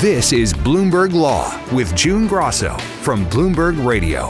This is Bloomberg Law with June Grasso from Bloomberg Radio.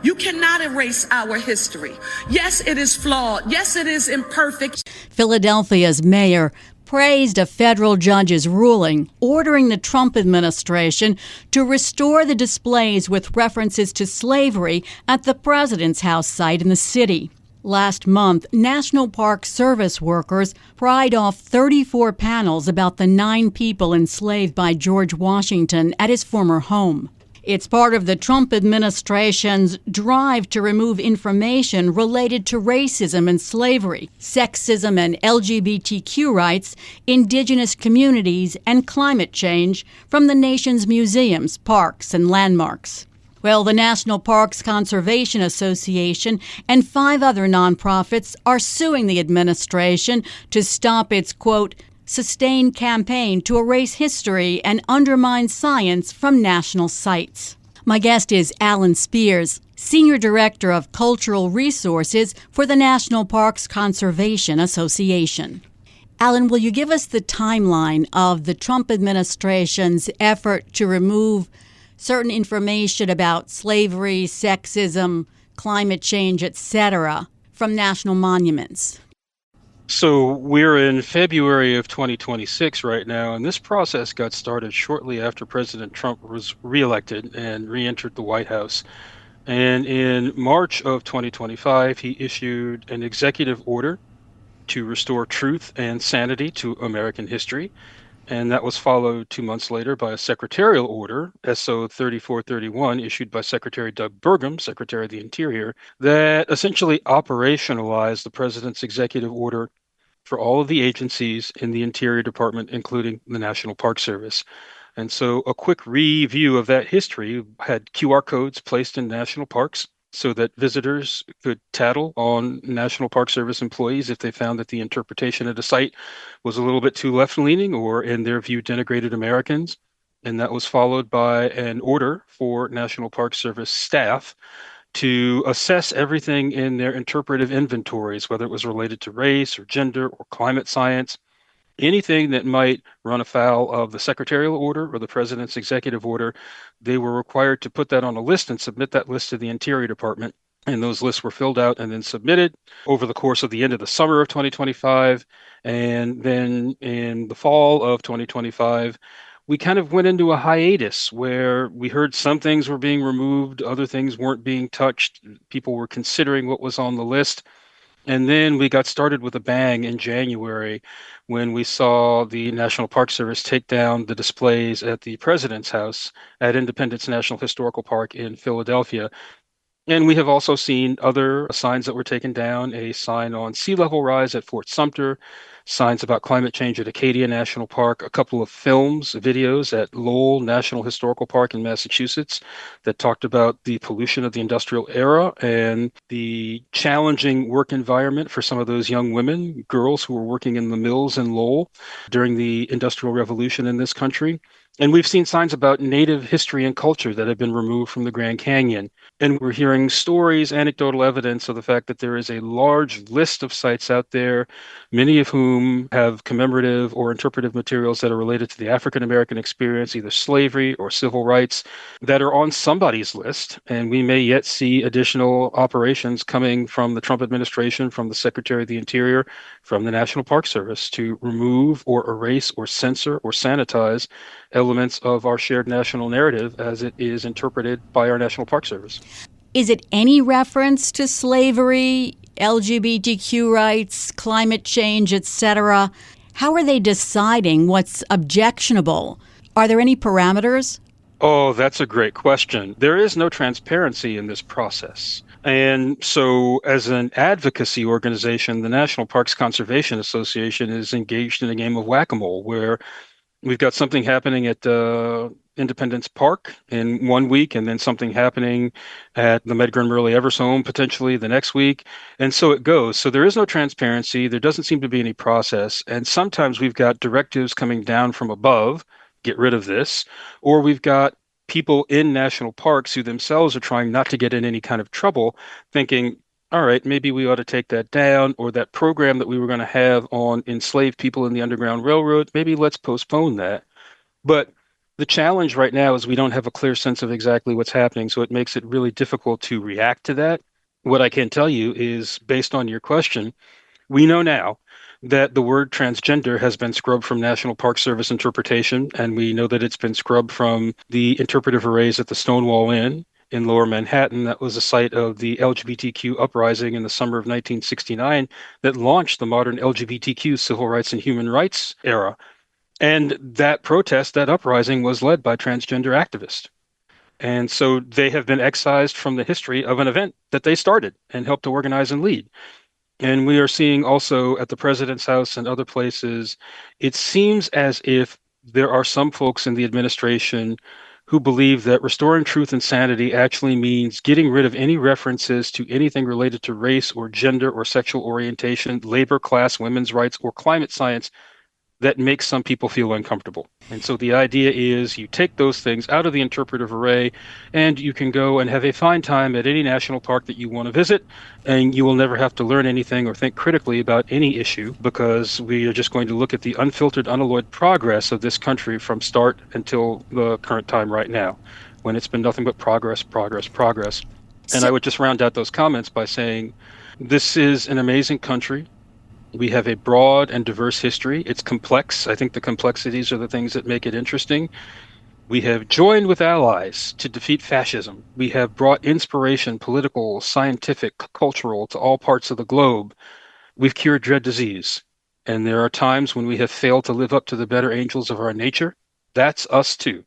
You cannot erase our history. Yes, it is flawed. Yes, it is imperfect. Philadelphia's mayor praised a federal judge's ruling ordering the Trump administration to restore the displays with references to slavery at the president's house site in the city. Last month, National Park Service workers pried off 34 panels about the 9 people enslaved by George Washington at his former home. It's part of the Trump administration's drive to remove information related to racism and slavery, sexism and LGBTQ rights, indigenous communities, and climate change from the nation's museums, parks, and landmarks. Well, the National Parks Conservation Association and 5 other nonprofits are suing the administration to stop its, quote, sustained campaign to erase history and undermine science from national sites. My guest is Alan Spears, Senior Director of Cultural Resources for the National Parks Conservation Association. Alan, will you give us the timeline of the Trump administration's effort to remove certain information about slavery, sexism, climate change, etc., from national monuments? So we're in February of 2026 right now, and this process got started shortly after President Trump was reelected and re-entered the White House. And in March of 2025, he issued an executive order to restore truth and sanity to American history. And that was followed 2 months later by a secretarial order, SO 3431, issued by Secretary Doug Burgum, Secretary of the Interior, that essentially operationalized the president's executive order for all of the agencies in the Interior Department, including the National Park Service. And so a quick review of that history had QR codes placed in national parks so that visitors could tattle on National Park Service employees if they found that the interpretation at a site was a little bit too left-leaning or, in their view, denigrated Americans. And that was followed by an order for National Park Service staff to assess everything in their interpretive inventories, whether it was related to race or gender or climate science. Anything that might run afoul of the secretarial order or the president's executive order, they were required to put that on a list and submit that list to the Interior Department. And those lists were filled out and then submitted over the course of the end of the summer of 2025. And then in the fall of 2025, we kind of went into a hiatus where we heard some things were being removed, other things weren't being touched. People were considering what was on the list. And then we got started with a bang in January when we saw the National Park Service take down the displays at the President's House at Independence National Historical Park in Philadelphia. And we have also seen other signs that were taken down, a sign on sea level rise at Fort Sumter, signs about climate change at Acadia National Park, a couple of videos at Lowell National Historical Park in Massachusetts that talked about the pollution of the industrial era and the challenging work environment for some of those young women, girls who were working in the mills in Lowell during the Industrial Revolution in this country. And we've seen signs about Native history and culture that have been removed from the Grand Canyon. And we're hearing stories, anecdotal evidence of the fact that there is a large list of sites out there, many of whom have commemorative or interpretive materials that are related to the African American experience, either slavery or civil rights, that are on somebody's list. And we may yet see additional operations coming from the Trump administration, from the Secretary of the Interior, from the National Park Service to remove or erase or censor or sanitize elements of our shared national narrative as it is interpreted by our National Park Service. Is it any reference to slavery, LGBTQ rights, climate change, etc.? How are they deciding what's objectionable? Are there any parameters? Oh, that's a great question. There is no transparency in this process. And so as an advocacy organization, the National Parks Conservation Association is engaged in a game of whack-a-mole where we've got something happening at Independence Park in 1 week, and then something happening at the Medgar and Murray Evers home potentially the next week. And so it goes. So there is no transparency. There doesn't seem to be any process. And sometimes we've got directives coming down from above, get rid of this, or we've got people in national parks who themselves are trying not to get in any kind of trouble, thinking, all right, maybe we ought to take that down, or that program that we were going to have on enslaved people in the Underground Railroad, maybe let's postpone that. But the challenge right now is we don't have a clear sense of exactly what's happening, so it makes it really difficult to react to that. What I can tell you is, based on your question, we know now that the word transgender has been scrubbed from National Park Service interpretation, and we know that it's been scrubbed from the interpretive arrays at the Stonewall Inn in Lower Manhattan. That was the site of the LGBTQ uprising in the summer of 1969 that launched the modern LGBTQ civil rights and human rights era. And that protest, that uprising, was led by transgender activists. And so they have been excised from the history of an event that they started and helped to organize and lead. And we are seeing also at the president's house and other places, it seems as if there are some folks in the administration who believe that restoring truth and sanity actually means getting rid of any references to anything related to race or gender or sexual orientation, labor, class, women's rights, or climate science that makes some people feel uncomfortable. And so the idea is you take those things out of the interpretive array and you can go and have a fine time at any national park that you want to visit, and you will never have to learn anything or think critically about any issue because we are just going to look at the unfiltered, unalloyed progress of this country from start until the current time right now, when it's been nothing but progress, progress, progress. And I would just round out those comments by saying this is an amazing country. We have a broad and diverse history. It's complex. I think the complexities are the things that make it interesting. We have joined with allies to defeat fascism. We have brought inspiration, political, scientific, cultural, to all parts of the globe. We've cured dread disease. And there are times when we have failed to live up to the better angels of our nature. That's us too.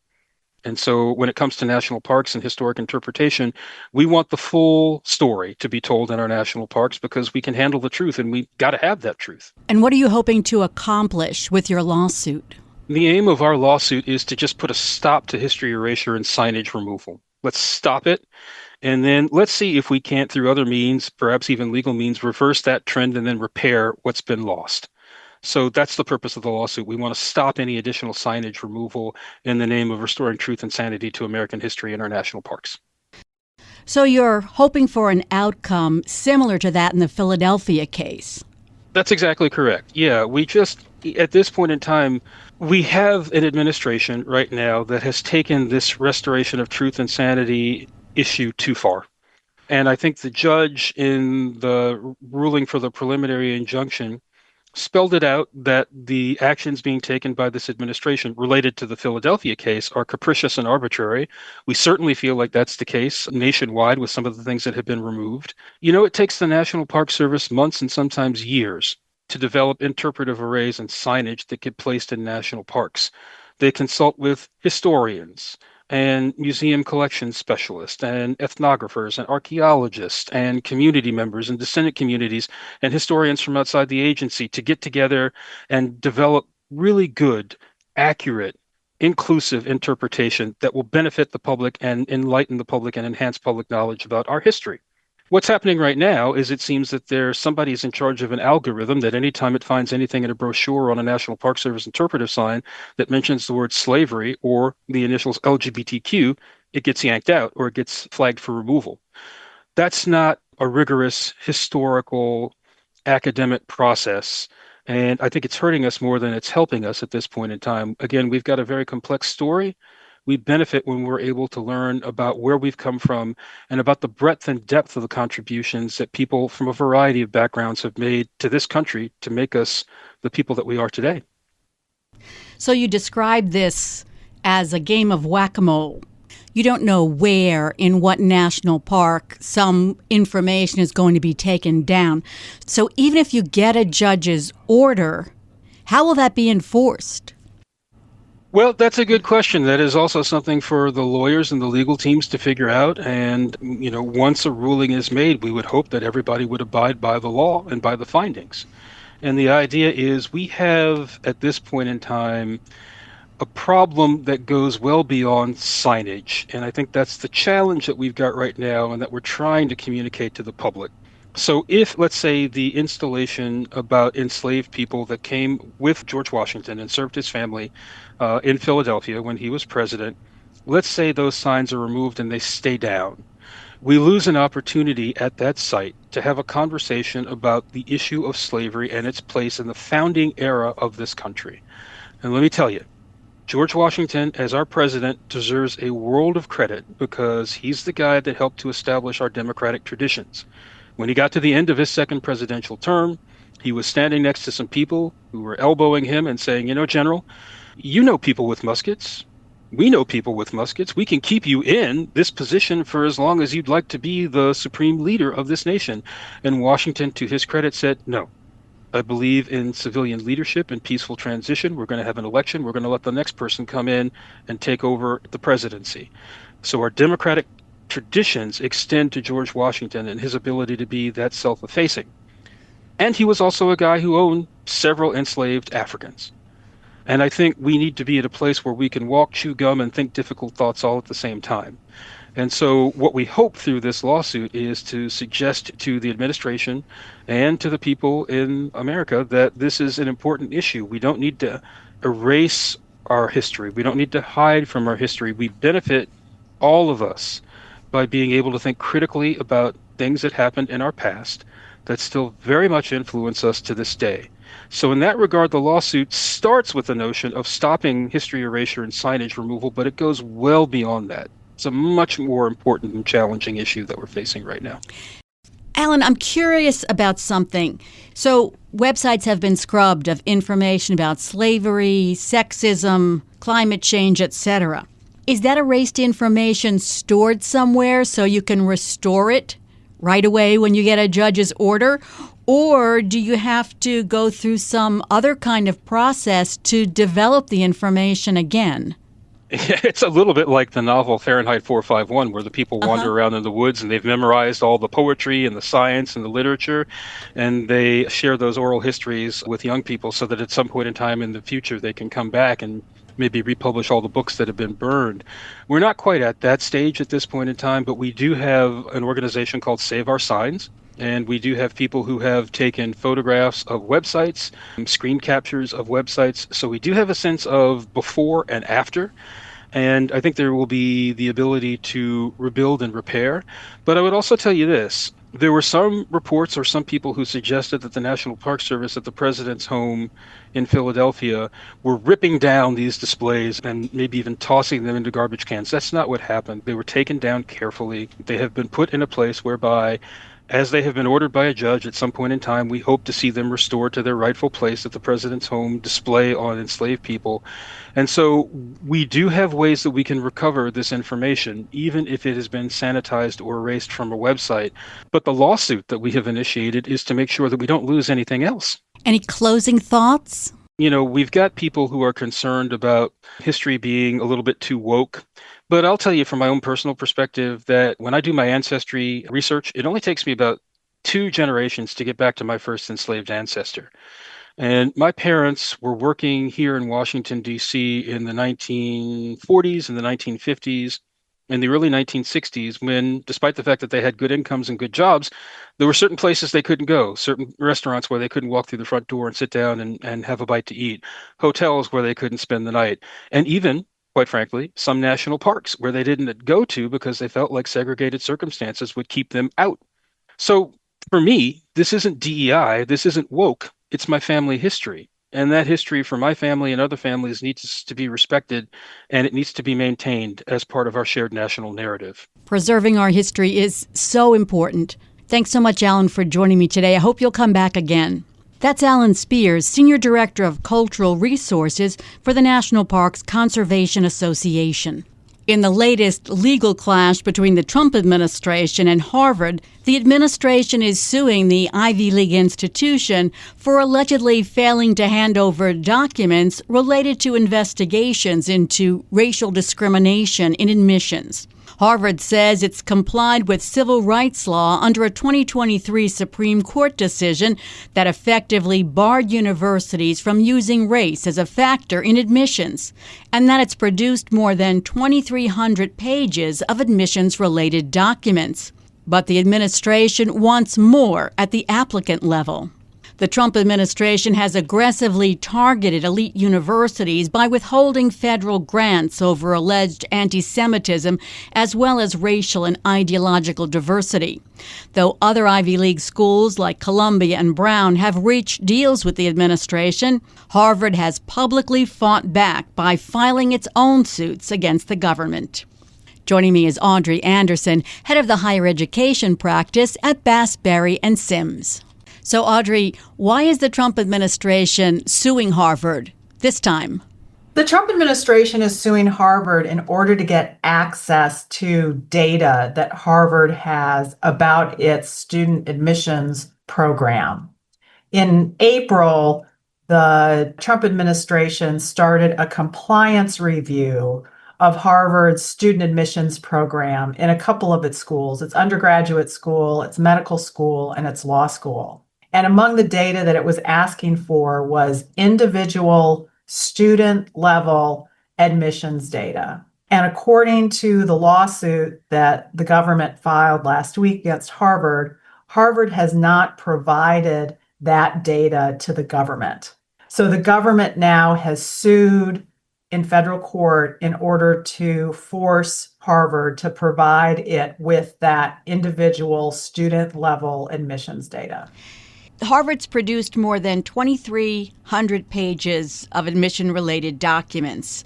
And so when it comes to national parks and historic interpretation, we want the full story to be told in our national parks because we can handle the truth and we got to have that truth. And what are you hoping to accomplish with your lawsuit? The aim of our lawsuit is to just put a stop to history erasure and signage removal. Let's stop it. And then let's see if we can't, through other means, perhaps even legal means, reverse that trend and then repair what's been lost. So that's the purpose of the lawsuit. We want to stop any additional signage removal in the name of restoring truth and sanity to American history in our national parks. So you're hoping for an outcome similar to that in the Philadelphia case? That's exactly correct. Yeah, we just, at this point in time, we have an administration right now that has taken this restoration of truth and sanity issue too far. And I think the judge in the ruling for the preliminary injunction spelled it out that the actions being taken by this administration related to the Philadelphia case are capricious and arbitrary. We certainly feel like that's the case nationwide with some of the things that have been removed. You know, it takes the National Park Service months and sometimes years to develop interpretive arrays and signage that get placed in national parks. They consult with historians and museum collection specialists and ethnographers and archaeologists and community members and descendant communities and historians from outside the agency to get together and develop really good, accurate, inclusive interpretation that will benefit the public and enlighten the public and enhance public knowledge about our history. What's happening right now is it seems that somebody's in charge of an algorithm that anytime it finds anything in a brochure on a National Park Service interpretive sign that mentions the word slavery or the initials LGBTQ, it gets yanked out or it gets flagged for removal. That's not a rigorous historical academic process. And I think it's hurting us more than it's helping us at this point in time. Again, we've got a very complex story. We benefit when we're able to learn about where we've come from and about the breadth and depth of the contributions that people from a variety of backgrounds have made to this country to make us the people that we are today. So you describe this as a game of whack-a-mole. You don't know where, in what national park, some information is going to be taken down. So even if you get a judge's order, how will that be enforced? Well, that's a good question. That is also something for the lawyers and the legal teams to figure out. And, you know, once a ruling is made, we would hope that everybody would abide by the law and by the findings. And the idea is we have, at this point in time, a problem that goes well beyond signage. And I think that's the challenge that we've got right now and that we're trying to communicate to the public. So if, let's say, the installation about enslaved people that came with George Washington and served his family in Philadelphia when he was president, let's say those signs are removed and they stay down. We lose an opportunity at that site to have a conversation about the issue of slavery and its place in the founding era of this country. And let me tell you, George Washington, as our president, deserves a world of credit because he's the guy that helped to establish our democratic traditions. When he got to the end of his second presidential term, he was standing next to some people who were elbowing him and saying, General, you know people with muskets. We know people with muskets. We can keep you in this position for as long as you'd like to be the supreme leader of this nation. And Washington, to his credit, said, no. I believe in civilian leadership and peaceful transition. We're going to have an election. We're going to let the next person come in and take over the presidency. So our democratic traditions extend to George Washington and his ability to be that self-effacing. And he was also a guy who owned several enslaved Africans. And I think we need to be at a place where we can walk, chew gum, and think difficult thoughts all at the same time. And so what we hope through this lawsuit is to suggest to the administration and to the people in America that this is an important issue. We don't need to erase our history. We don't need to hide from our history. We benefit, all of us, by being able to think critically about things that happened in our past that still very much influence us to this day. So in that regard, the lawsuit starts with the notion of stopping history erasure and signage removal, but it goes well beyond that. It's a much more important and challenging issue that we're facing right now. Alan, I'm curious about something. So websites have been scrubbed of information about slavery, sexism, climate change, etc. Is that erased information stored somewhere so you can restore it right away when you get a judge's order? Or do you have to go through some other kind of process to develop the information again? It's a little bit like the novel Fahrenheit 451, where the people wander around in the woods and they've memorized all the poetry and the science and the literature, and they share those oral histories with young people so that at some point in time in the future they can come back and maybe republish all the books that have been burned. We're not quite at that stage at this point in time, but we do have an organization called Save Our Signs. And we do have people who have taken photographs of websites, screen captures of websites. So we do have a sense of before and after. And I think there will be the ability to rebuild and repair. But I would also tell you this. There were some reports or some people who suggested that the National Park Service at the president's home in Philadelphia were ripping down these displays and maybe even tossing them into garbage cans. That's not what happened. They were taken down carefully. They have been put in a place whereby, as they have been ordered by a judge at some point in time, we hope to see them restored to their rightful place at the president's home, display on enslaved people. And so we do have ways that we can recover this information, even if it has been sanitized or erased from a website. But the lawsuit that we have initiated is to make sure that we don't lose anything else. Any closing thoughts? We've got people who are concerned about history being a little bit too woke. But I'll tell you from my own personal perspective that when I do my ancestry research, it only takes me about 2 generations to get back to my first enslaved ancestor. And my parents were working here in Washington, D.C. in the 1940s and the 1950s, in the early 1960s, when, despite the fact that they had good incomes and good jobs, there were certain places they couldn't go, certain restaurants where they couldn't walk through the front door and sit down and have a bite to eat, hotels where they couldn't spend the night, and even, quite frankly, some national parks where they didn't go to because they felt like segregated circumstances would keep them out. So for me, this isn't DEI, this isn't woke, it's my family history. And that history for my family and other families needs to be respected, and it needs to be maintained as part of our shared national narrative. Preserving our history is so important. Thanks so much, Alan, for joining me today. I hope you'll come back again. That's Alan Spears, Senior Director of Cultural Resources for the National Parks Conservation Association. In the latest legal clash between the Trump administration and Harvard, the administration is suing the Ivy League institution for allegedly failing to hand over documents related to investigations into racial discrimination in admissions. Harvard says it's complied with civil rights law under a 2023 Supreme Court decision that effectively barred universities from using race as a factor in admissions, and that it's produced more than 2,300 pages of admissions-related documents. But the administration wants more at the applicant level. The Trump administration has aggressively targeted elite universities by withholding federal grants over alleged anti-Semitism, as well as racial and ideological diversity. Though other Ivy League schools like Columbia and Brown have reached deals with the administration, Harvard has publicly fought back by filing its own suits against the government. Joining me is Audrey Anderson, head of the higher education practice at Bass, Berry & Sims. So, Audrey, why is the Trump administration suing Harvard this time? The Trump administration is suing Harvard in order to get access to data that Harvard has about its student admissions program. In April, the Trump administration started a compliance review of Harvard's student admissions program in a couple of its schools, its undergraduate school, its medical school, and its law school. And among the data that it was asking for was individual student-level admissions data. And according to the lawsuit that the government filed last week against Harvard, Harvard has not provided that data to the government. So the government now has sued in federal court in order to force Harvard to provide it with that individual student-level admissions data. Harvard's produced more than 2,300 pages of admission-related documents.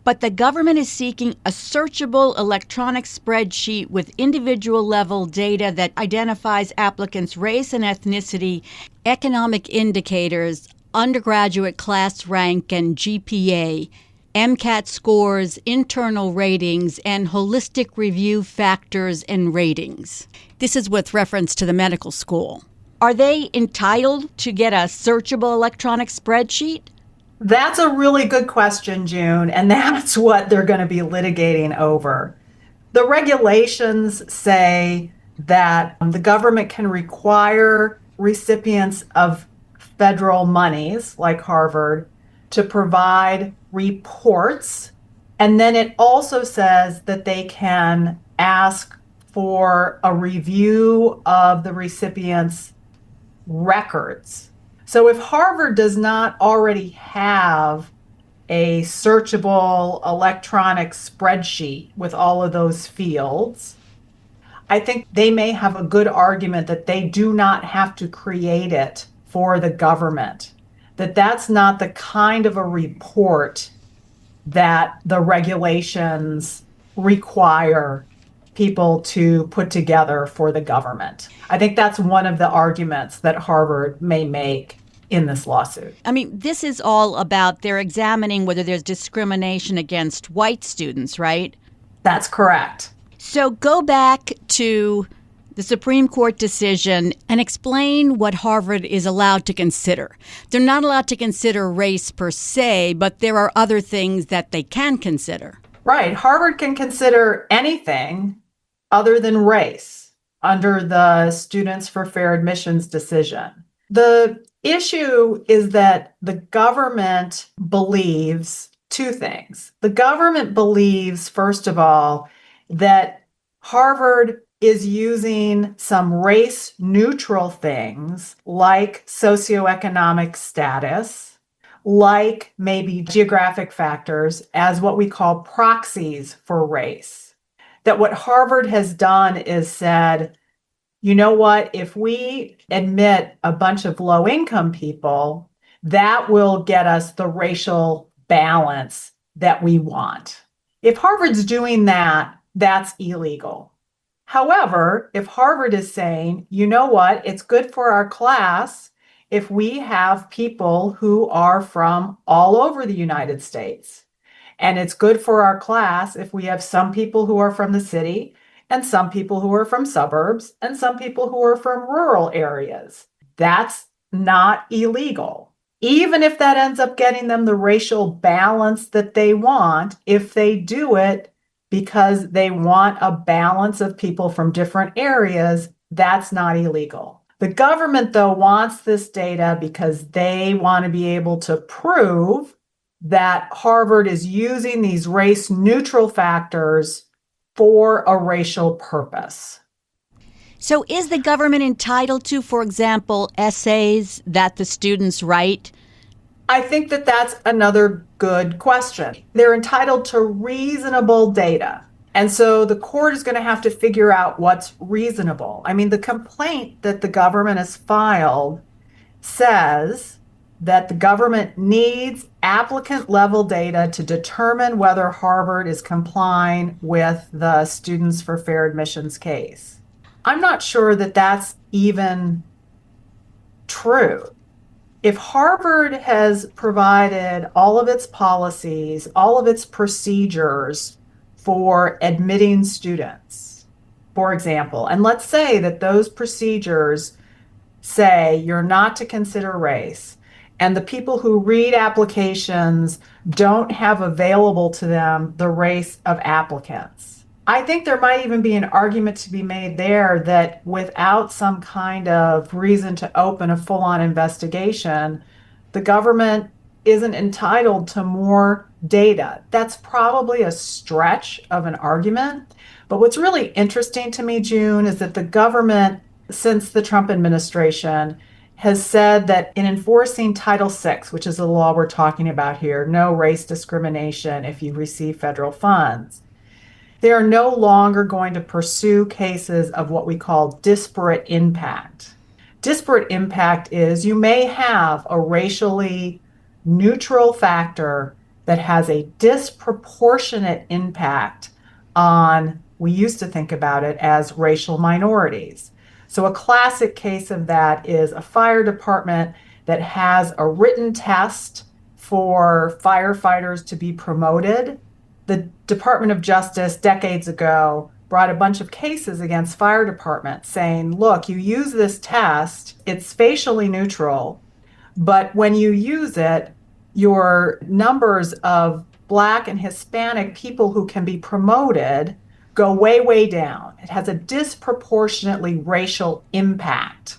But the government is seeking a searchable electronic spreadsheet with individual-level data that identifies applicants' race and ethnicity, economic indicators, undergraduate class rank and GPA, MCAT scores, internal ratings, and holistic review factors and ratings. This is with reference to the medical school. Are they entitled to get a searchable electronic spreadsheet? That's a really good question, June, and that's what they're going to be litigating over. The regulations say that the government can require recipients of federal monies, like Harvard, to provide reports. And then it also says that they can ask for a review of the recipient's records. So if Harvard does not already have a searchable electronic spreadsheet with all of those fields, I think they may have a good argument that they do not have to create it for the government, that that's not the kind of a report that the regulations require people to put together for the government. I think that's one of the arguments that Harvard may make in this lawsuit. I mean, this is all about they're examining whether there's discrimination against white students, right? That's correct. So go back to the Supreme Court decision and explain what Harvard is allowed to consider. They're not allowed to consider race per se, but there are other things that they can consider. Right. Harvard can consider anything other than race under the Students for Fair Admissions decision. The issue is that the government believes two things. The government believes, first of all, that Harvard is using some race-neutral things like socioeconomic status, like maybe geographic factors, as what we call proxies for race. That what Harvard has done is said, you know what, if we admit a bunch of low-income people, that will get us the racial balance that we want. If Harvard's doing that, that's illegal. However, if Harvard is saying, you know what, it's good for our class if we have people who are from all over the United States, and it's good for our class if we have some people who are from the city and some people who are from suburbs and some people who are from rural areas, that's not illegal. Even if that ends up getting them the racial balance that they want, if they do it because they want a balance of people from different areas, that's not illegal. The government, though, wants this data because they want to be able to prove that Harvard is using these race-neutral factors for a racial purpose. So is the government entitled to, for example, essays that the students write? I think that that's another good question. They're entitled to reasonable data. And so the court is going to have to figure out what's reasonable. I mean, the complaint that the government has filed says that the government needs applicant level data to determine whether Harvard is complying with the Students for Fair Admissions case. I'm not sure that that's even true. If Harvard has provided all of its policies, all of its procedures for admitting students, for example, and let's say that those procedures say you're not to consider race, and the people who read applications don't have available to them the race of applicants. I think there might even be an argument to be made there that without some kind of reason to open a full-on investigation, the government isn't entitled to more data. That's probably a stretch of an argument. But what's really interesting to me, June, is that the government, since the Trump administration, has said that in enforcing Title VI, which is the law we're talking about here, no race discrimination if you receive federal funds, they are no longer going to pursue cases of what we call disparate impact. Disparate impact is you may have a racially neutral factor that has a disproportionate impact on, we used to think about it as racial minorities. So a classic case of that is a fire department that has a written test for firefighters to be promoted. The Department of Justice decades ago brought a bunch of cases against fire departments saying, look, you use this test, it's facially neutral, but when you use it, your numbers of Black and Hispanic people who can be promoted go way, way down. It has a disproportionately racial impact.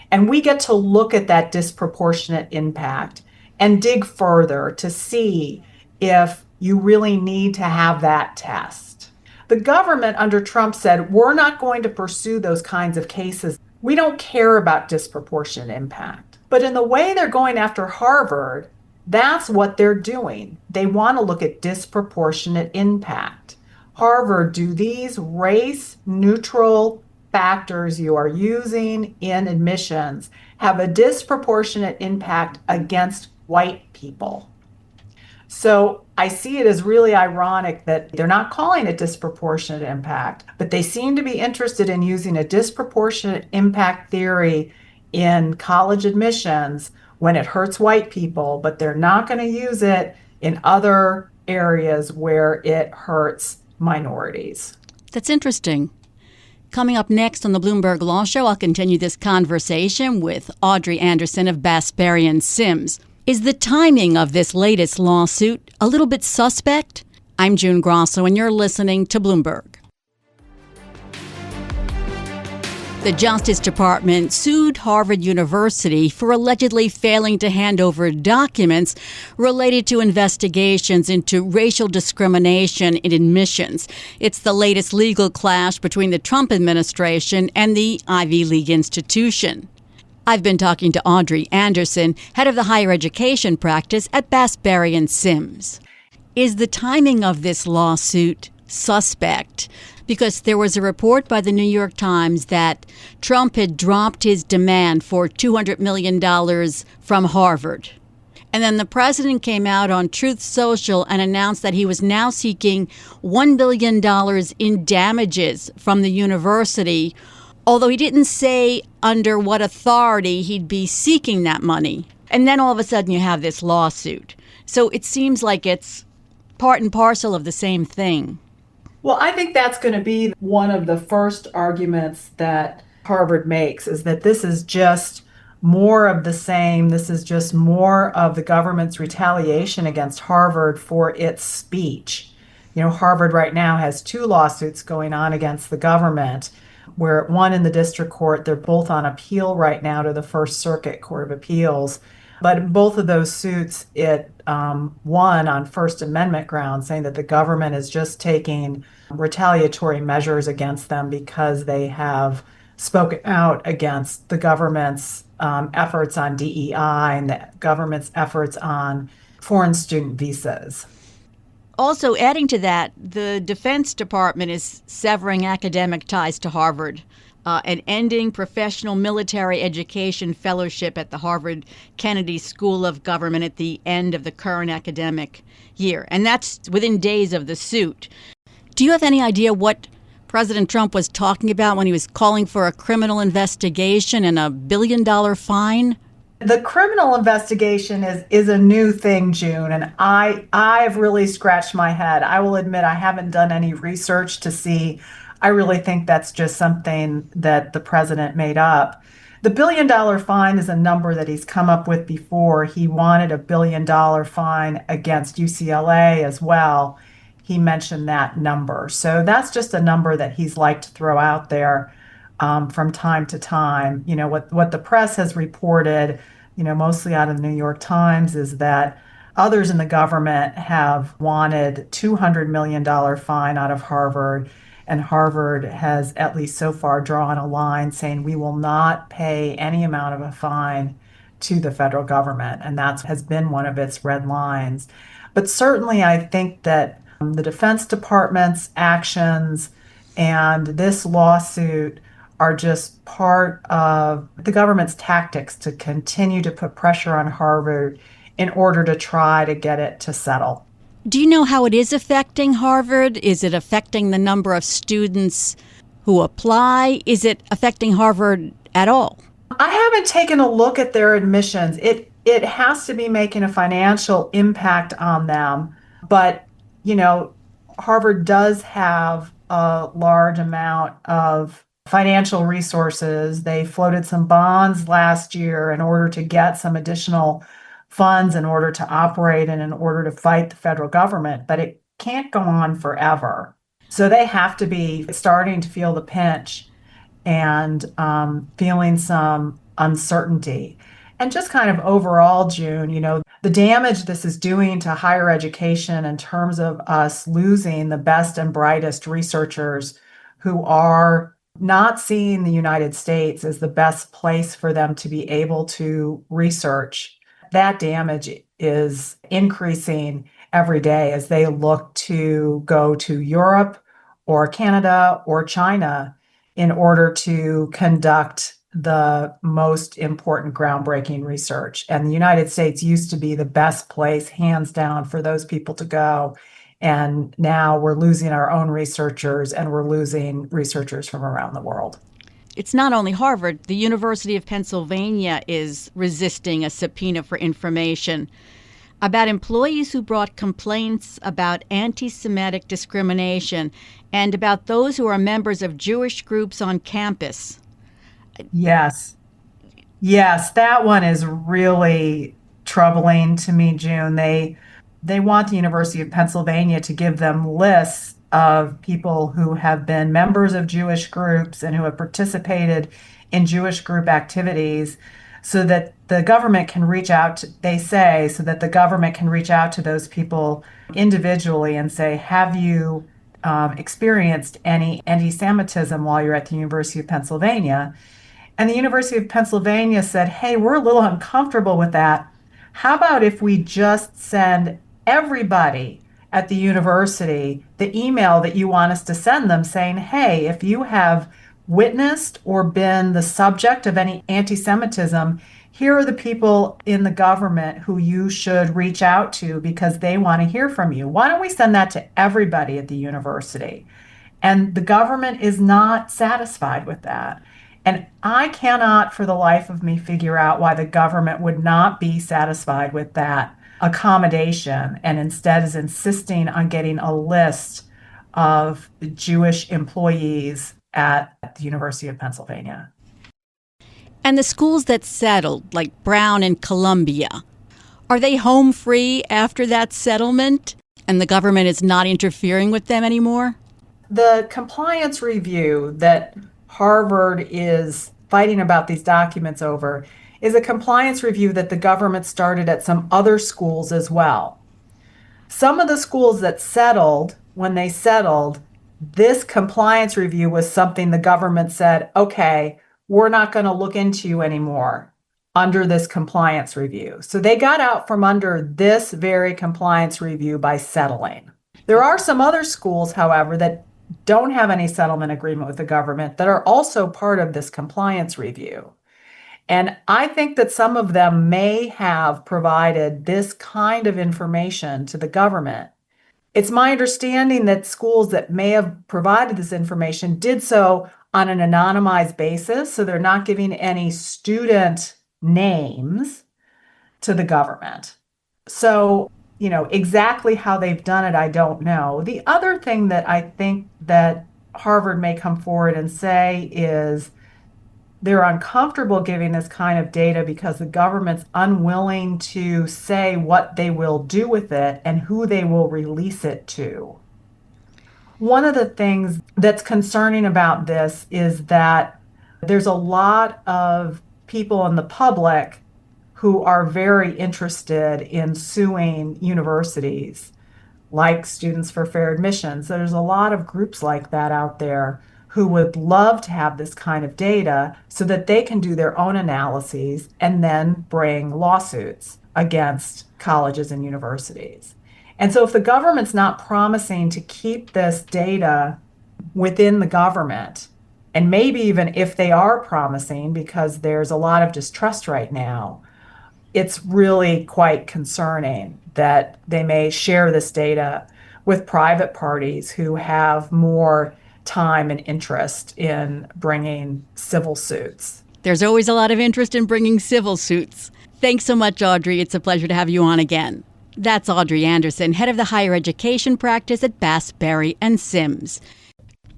And we get to look at that disproportionate impact and dig further to see if you really need to have that test. The government under Trump said, we're not going to pursue those kinds of cases. We don't care about disproportionate impact. But in the way they're going after Harvard, that's what they're doing. They want to look at disproportionate impact. Harvard, do these race neutral factors you are using in admissions have a disproportionate impact against white people? So I see it as really ironic that they're not calling it disproportionate impact, but they seem to be interested in using a disproportionate impact theory in college admissions when it hurts white people, but they're not going to use it in other areas where it hurts minorities. That's interesting. Coming up next on the Bloomberg Law Show, I'll continue this conversation with Audrey Anderson of Bass, Berry & Sims. Is the timing of this latest lawsuit a little bit suspect? I'm June Grasso, and you're listening to Bloomberg. The Justice Department sued Harvard University for allegedly failing to hand over documents related to investigations into racial discrimination in admissions. It's the latest legal clash between the Trump administration and the Ivy League institution. I've been talking to Audrey Anderson, head of the higher education practice at Bass, Berry & Sims. Is the timing of this lawsuit suspect? Because there was a report by the New York Times that Trump had dropped his demand for $200 million from Harvard. And then the president came out on Truth Social and announced that he was now seeking $1 billion in damages from the university, although he didn't say under what authority he'd be seeking that money. And then all of a sudden you have this lawsuit. So it seems like it's part and parcel of the same thing. Well, I think that's going to be one of the first arguments that Harvard makes, is that this is just more of the same. This is just more of the government's retaliation against Harvard for its speech. You know, Harvard right now has two lawsuits going on against the government, where one in the district court, they're both on appeal right now to the First Circuit Court of Appeals. But in both of those suits, it won on First Amendment grounds, saying that the government is just taking retaliatory measures against them because they have spoken out against the government's efforts on DEI and the government's efforts on foreign student visas. Also, adding to that, the Defense Department is severing academic ties to Harvard and ending professional military education fellowship at the Harvard Kennedy School of Government at the end of the current academic year. And that's within days of the suit. Do you have any idea what President Trump was talking about when he was calling for a criminal investigation and $1 billion fine? The criminal investigation is a new thing, June, and I've really scratched my head. I will admit I haven't done any research to see. I really think that's just something that the president made up. The $1 billion fine is a number that he's come up with before. He wanted a $1 billion fine against UCLA as well. He mentioned that number. So that's just a number that he's liked to throw out there from time to time. You know, what the press has reported, you know, mostly out of the New York Times, is that others in the government have wanted $200 million fine out of Harvard. And Harvard has, at least so far, drawn a line saying we will not pay any amount of a fine to the federal government. And that has been one of its red lines. But certainly, I think that the Defense Department's actions and this lawsuit are just part of the government's tactics to continue to put pressure on Harvard in order to try to get it to settle. Do you know how it is affecting Harvard? Is it affecting the number of students who apply? Is it affecting Harvard at all? I haven't taken a look at their admissions. It has to be making a financial impact on them. But, you know, Harvard does have a large amount of financial resources. They floated some bonds last year in order to get some additional funds in order to operate and in order to fight the federal government, but it can't go on forever. So they have to be starting to feel the pinch and feeling some uncertainty. And just kind of overall, June, you know, the damage this is doing to higher education in terms of us losing the best and brightest researchers who are not seeing the United States as the best place for them to be able to research. That damage is increasing every day as they look to go to Europe or Canada or China in order to conduct the most important groundbreaking research. And the United States used to be the best place, hands down, for those people to go. And now we're losing our own researchers, and we're losing researchers from around the world. It's not only Harvard. The University of Pennsylvania is resisting a subpoena for information about employees who brought complaints about anti-Semitic discrimination and about those who are members of Jewish groups on campus. Yes, that one is really troubling to me, June. They want the University of Pennsylvania to give them lists of people who have been members of Jewish groups and who have participated in Jewish group activities so that the government can reach out, so that the government can reach out to those people individually and say, have you experienced any anti-Semitism while you're at the University of Pennsylvania? And the University of Pennsylvania said, hey, we're a little uncomfortable with that. How about if we just send everybody at the university the email that you want us to send them saying, hey, if you have witnessed or been the subject of any anti-Semitism, here are the people in the government who you should reach out to because they want to hear from you. Why don't we send that to everybody at the university? And the government is not satisfied with that. And I cannot for the life of me figure out why the government would not be satisfied with that accommodation and instead is insisting on getting a list of Jewish employees at the University of Pennsylvania. And the schools that settled, like Brown and Columbia, are they home free after that settlement and the government is not interfering with them anymore? The compliance review that Harvard is fighting about these documents over is a compliance review that the government started at some other schools as well. Some of the schools that settled, when they settled, this compliance review was something the government said, okay, we're not going to look into you anymore under this compliance review. So they got out from under this very compliance review by settling. There are some other schools, however, that don't have any settlement agreement with the government that are also part of this compliance review. And I think that some of them may have provided this kind of information to the government. It's my understanding that schools that may have provided this information did so on an anonymized basis, so they're not giving any student names to the government. So, exactly how they've done it, I don't know. The other thing that I think that Harvard may come forward and say is they're uncomfortable giving this kind of data because the government's unwilling to say what they will do with it and who they will release it to. One of the things that's concerning about this is that there's a lot of people in the public who are very interested in suing universities, like Students for Fair Admissions. There's a lot of groups like that out there who would love to have this kind of data so that they can do their own analyses and then bring lawsuits against colleges and universities. And so if the government's not promising to keep this data within the government, and maybe even if they are promising, because there's a lot of distrust right now, it's really quite concerning that they may share this data with private parties who have more time and interest in bringing civil suits. There's always a lot of interest in bringing civil suits. Thanks so much, Audrey. It's a pleasure to have you on again. That's Audrey Anderson, head of the higher education practice at Bass, Berry & Sims.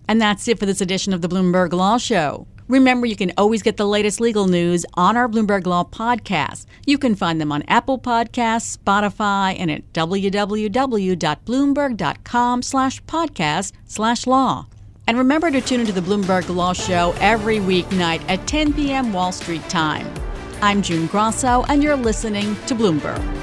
And that's it for this edition of the Bloomberg Law Show. Remember, you can always get the latest legal news on our Bloomberg Law podcasts. You can find them on Apple Podcasts, Spotify, and at www.bloomberg.com/podcast/law. And remember to tune into the Bloomberg Law Show every weeknight at 10 p.m. Wall Street time. I'm June Grasso, and you're listening to Bloomberg.